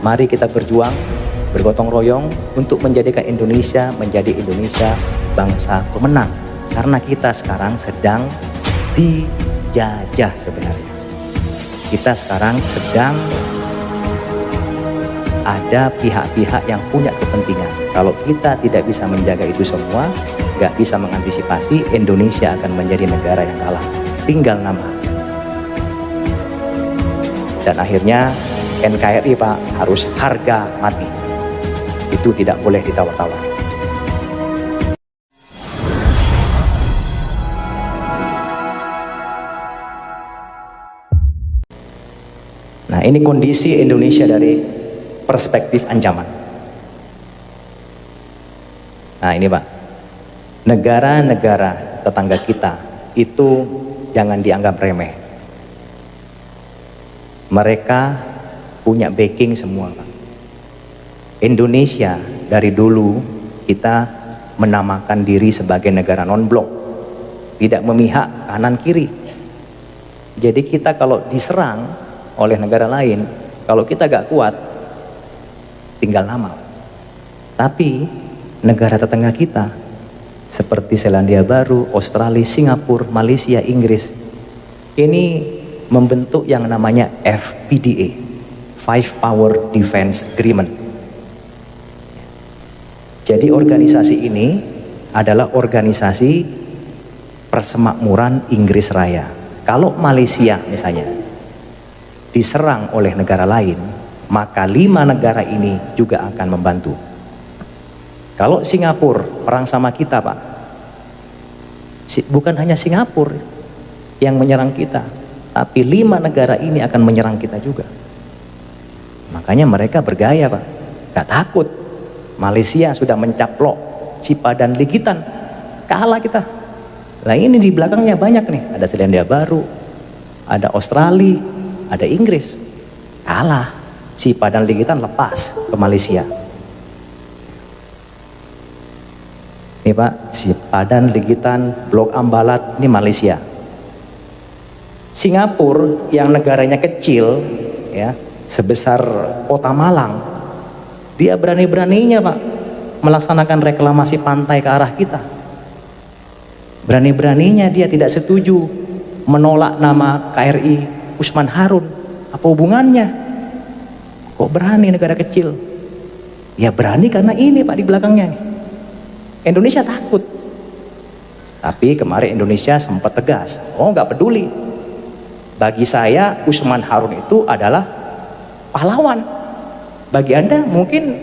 Mari kita berjuang, bergotong royong untuk menjadikan Indonesia menjadi Indonesia bangsa pemenang. Karena kita sekarang sedang dijajah sebenarnya. Kita sekarang sedang ada pihak-pihak yang punya kepentingan. Kalau kita tidak bisa menjaga itu semua, nggak bisa mengantisipasi, Indonesia akan menjadi negara yang kalah. Tinggal nama. Dan akhirnya NKRI Pak harus harga mati. Itu tidak boleh ditawar-tawar. Nah, ini kondisi Indonesia dari perspektif ancaman. Nah, ini Pak, negara-negara tetangga kita itu jangan dianggap remeh. Mereka punya backing semua Pak. Indonesia dari dulu kita menamakan diri sebagai negara non-blok, tidak memihak kanan kiri. Jadi kita kalau diserang oleh negara lain, kalau kita gak kuat, tinggal nama. Tapi negara tetangga kita seperti Selandia Baru, Australia, Singapura, Malaysia, Inggris, ini membentuk yang namanya FPDA, Five Power Defense Agreement. Jadi organisasi ini adalah organisasi persemakmuran Inggris Raya. Kalau Malaysia misalnya diserang oleh negara lain, maka 5 negara ini juga akan membantu. Kalau Singapura perang sama kita Pak, bukan hanya Singapura yang menyerang kita, tapi 5 negara ini akan menyerang kita juga. Makanya mereka bergaya Pak, gak takut. Malaysia sudah mencaplok Sipadan Ligitan, kalah kita. Nah ini di belakangnya banyak nih, ada Selandia Baru, ada Australia, ada Inggris, kalah. Sipadan Ligitan lepas ke Malaysia. Ini Pak, Sipadan Ligitan, Blok Ambalat, ini Malaysia. Singapura yang negaranya kecil ya, sebesar kota Malang, dia berani-beraninya Pak melaksanakan reklamasi pantai ke arah kita. Berani-beraninya dia tidak setuju menolak nama KRI Usman Harun. Apa hubungannya? Kok berani negara kecil? Ya berani karena ini Pak di belakangnya. Indonesia takut. Tapi kemarin Indonesia sempat tegas. Oh nggak peduli. Bagi saya Usman Harun itu adalah pahlawan. Bagi Anda mungkin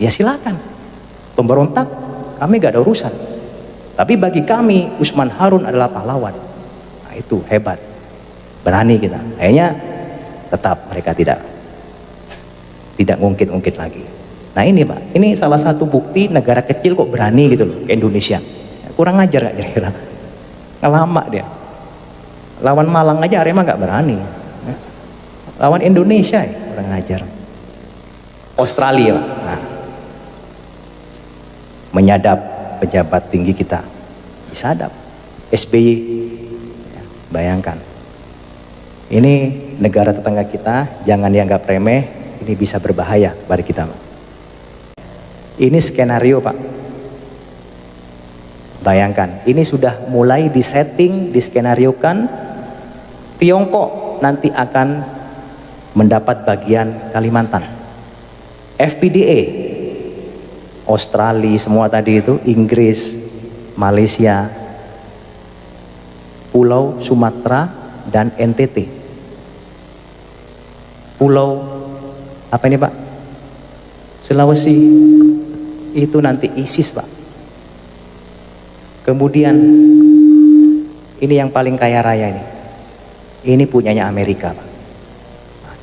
ya silakan. Pemberontak kami gak ada urusan. Tapi bagi kami Usman Harun adalah pahlawan. Nah itu hebat. Berani kita. Akhirnya tetap mereka tidak ngungkit-ngungkit lagi. Nah ini Pak, ini salah satu bukti negara kecil kok berani gitu loh ke Indonesia. Kurang ajar gak kira-kira? Ngelama dia. Lawan Malang aja Arema gak berani. Lawan Indonesia ya kurang ajar. Australia Pak. Nah, menyadap pejabat tinggi kita, disadap. SBY ya, bayangkan ini negara tetangga kita, jangan dianggap remeh, ini bisa berbahaya kepada kita Pak. Ini skenario Pak, bayangkan ini sudah mulai disetting, diskenariokan. Tiongkok nanti akan mendapat bagian Kalimantan. FPDA, Australia semua tadi itu, Inggris, Malaysia, Pulau Sumatera dan NTT. Pulau apa ini Pak? Sulawesi itu nanti ISIS Pak. Kemudian ini yang paling kaya raya ini. Ini punyanya Amerika Pak.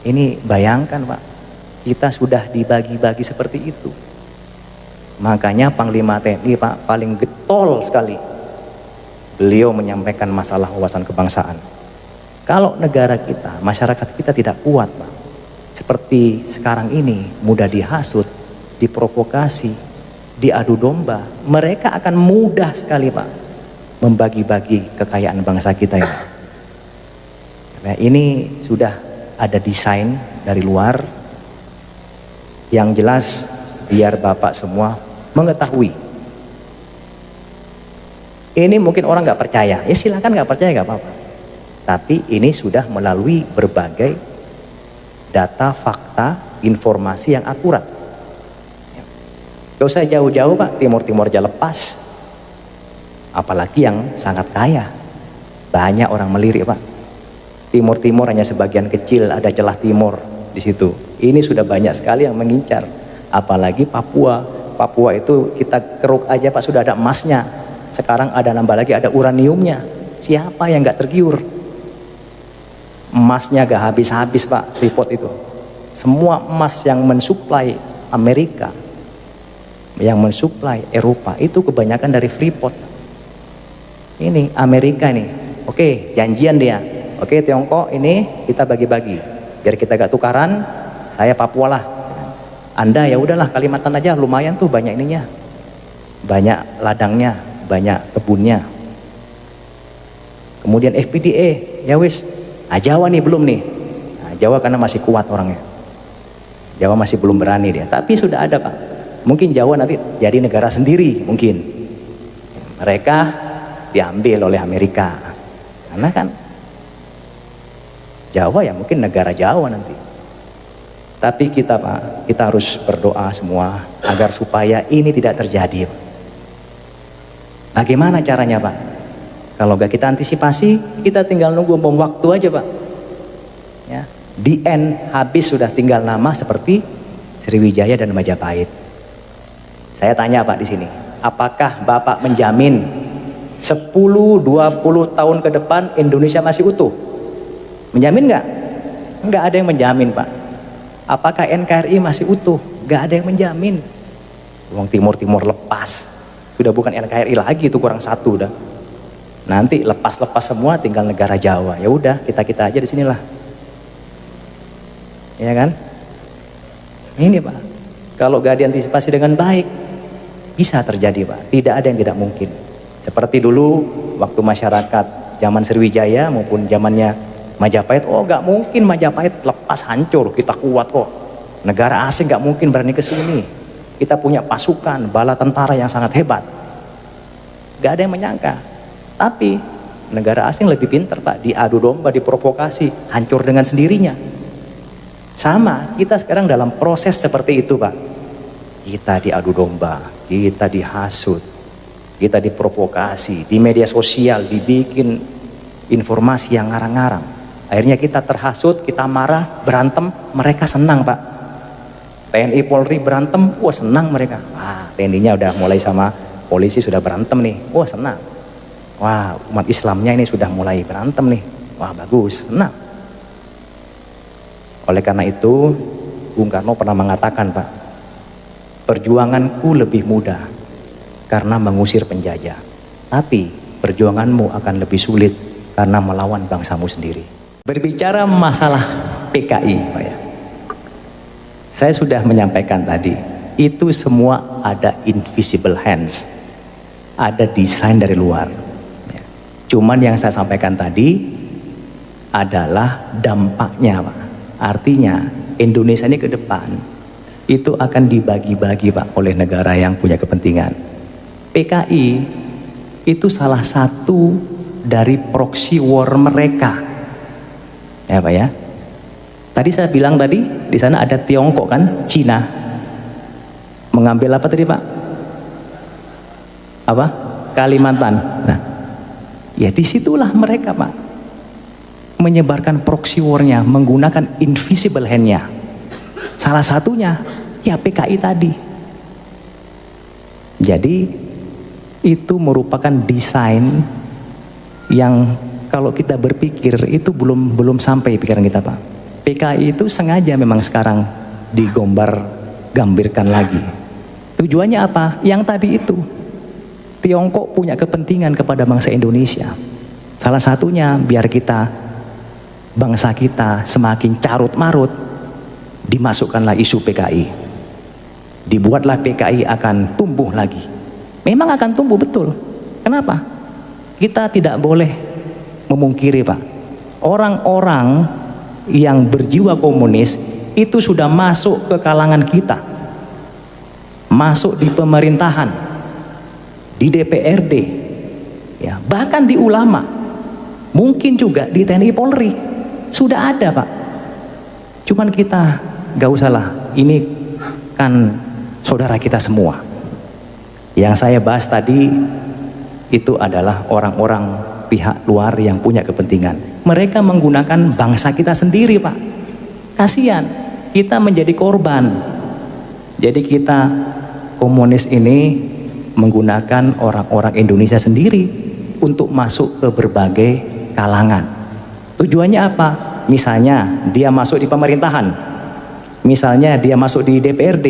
Ini bayangkan Pak, kita sudah dibagi-bagi seperti itu. Makanya Panglima TNI Pak paling getol sekali. Beliau menyampaikan masalah wawasan kebangsaan. Kalau negara kita, masyarakat kita tidak kuat Pak, seperti sekarang ini, mudah dihasut, diprovokasi, diadu domba, mereka akan mudah sekali Pak membagi-bagi kekayaan bangsa kita ini. Nah, ini sudah ada desain dari luar, Yang jelas biar Bapak semua mengetahui. Ini mungkin orang nggak percaya, ya silakan nggak percaya nggak apa-apa. Tapi ini sudah melalui berbagai data, fakta, informasi yang akurat. Gak usah jauh-jauh Pak, Timur-Timur aja lepas. Apalagi yang sangat kaya. Banyak orang melirik Pak. Timur-Timur hanya sebagian kecil, ada celah timur di situ. Ini sudah banyak sekali yang mengincar. Apalagi Papua. Papua itu kita keruk aja Pak, sudah ada emasnya. Sekarang ada nambah lagi, ada uraniumnya. Siapa yang nggak tergiur? Emasnya gak habis-habis Pak, Freeport itu. Semua emas yang mensuplai Amerika, yang mensuplai Eropa, itu kebanyakan dari Freeport. Ini Amerika nih, oke janjian dia, oke Tiongkok ini kita bagi-bagi, biar kita gak tukaran, saya Papua lah. Anda ya udahlah Kalimantan aja, lumayan tuh banyak ininya, banyak ladangnya, banyak kebunnya. Kemudian FPDA, ya wis, Jawa nih belum nih. Nah, Jawa karena masih kuat orangnya. Jawa masih belum berani dia, tapi sudah ada Pak. Mungkin Jawa nanti jadi negara sendiri mungkin. Mereka diambil oleh Amerika. Karena kan Jawa ya mungkin negara Jawa nanti. Tapi kita Pak, kita harus berdoa semua agar supaya ini tidak terjadi. Bagaimana caranya Pak? Kalau gak kita antisipasi, kita tinggal nunggu bom waktu aja Pak. Ya, di end habis sudah tinggal nama seperti Sriwijaya dan Majapahit. Saya tanya Pak di sini, apakah Bapak menjamin 10-20 tahun ke depan Indonesia masih utuh? Menjamin nggak? Nggak ada yang menjamin Pak. Apakah NKRI masih utuh? Nggak ada yang menjamin. Uang Timur-Timur lepas, sudah bukan NKRI lagi, itu kurang satu dah. Nanti lepas-lepas semua tinggal negara Jawa. Ya udah, kita-kita aja di sinilah. Ya kan? Ini Pak. Kalau gak diantisipasi dengan baik, bisa terjadi Pak. Tidak ada yang tidak mungkin. Seperti dulu waktu masyarakat zaman Sriwijaya maupun zamannya Majapahit, oh gak mungkin Majapahit lepas hancur, kita kuat kok. Negara asing gak mungkin berani ke sini. Kita punya pasukan, bala tentara yang sangat hebat. Gak ada yang menyangka. Tapi negara asing lebih pintar Pak, diadu domba, diprovokasi, hancur dengan sendirinya. Sama, kita sekarang dalam proses seperti itu Pak. Kita diadu domba, kita dihasut, kita diprovokasi, di media sosial dibikin informasi yang ngarang-ngarang. Akhirnya kita terhasut, kita marah, berantem, mereka senang Pak. TNI Polri berantem, wah senang mereka. Wah, TNI-nya udah mulai sama polisi sudah berantem nih, wah senang. Wah, umat Islamnya ini sudah mulai berantem nih. Wah, bagus, senang. Oleh karena itu, Bung Karno pernah mengatakan, Pak, perjuanganku lebih mudah karena mengusir penjajah. Tapi perjuanganmu akan lebih sulit karena melawan bangsamu sendiri. Berbicara masalah PKI, Pak ya. Saya sudah menyampaikan tadi, itu semua ada invisible hands. Ada desain dari luar. Cuman yang saya sampaikan tadi adalah dampaknya Pak. Artinya Indonesia ini ke depan itu akan dibagi-bagi Pak oleh negara yang punya kepentingan. PKI itu salah satu dari proxy war mereka. Ya Pak ya. Tadi saya bilang tadi di sana ada Tiongkok kan, Cina. Mengambil apa tadi Pak? Apa? Kalimantan. Nah, ya disitulah mereka Pak menyebarkan proxy war-nya menggunakan invisible hand-nya. Salah satunya ya PKI tadi. Jadi itu merupakan desain yang kalau kita berpikir itu belum sampai pikiran kita Pak. PKI itu sengaja memang sekarang digambirkan lagi. Tujuannya apa? Yang tadi itu. Tiongkok punya kepentingan kepada bangsa Indonesia. Salah satunya biar kita, bangsa kita semakin carut marut, dimasukkanlah isu PKI. Dibuatlah PKI akan tumbuh lagi. Memang akan tumbuh betul. Kenapa? Kita tidak boleh memungkiri Pak. Orang-orang yang berjiwa komunis itu sudah masuk ke kalangan kita, masuk di pemerintahan, di DPRD, ya, bahkan di ulama, mungkin juga di TNI Polri sudah ada, Pak. Cuman kita gak usah lah, ini kan saudara kita semua. Yang saya bahas tadi itu adalah orang-orang pihak luar yang punya kepentingan. Mereka menggunakan bangsa kita sendiri, Pak. Kasihan, kita menjadi korban. Jadi kita komunis ini menggunakan orang-orang Indonesia sendiri untuk masuk ke berbagai kalangan. Tujuannya apa? Misalnya dia masuk di pemerintahan, misalnya dia masuk di DPRD,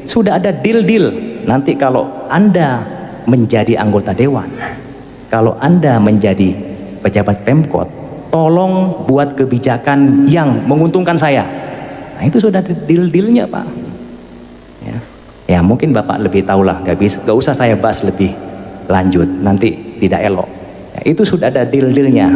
sudah ada deal-deal. Nanti kalau Anda menjadi anggota dewan, kalau Anda menjadi pejabat Pemkot, tolong buat kebijakan yang menguntungkan saya. Nah, itu sudah deal-dealnya, Pak. Ya mungkin Bapak lebih tahu lah, gak usah saya bahas lebih lanjut, nanti tidak elok. Ya, itu sudah ada deal-dealnya.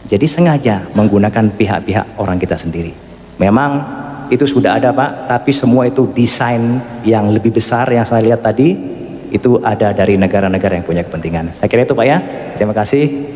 Jadi sengaja menggunakan pihak-pihak orang kita sendiri. Memang itu sudah ada, Pak, tapi semua itu desain yang lebih besar yang saya lihat tadi, itu ada dari negara-negara yang punya kepentingan. Saya kira itu, Pak, ya. Terima kasih.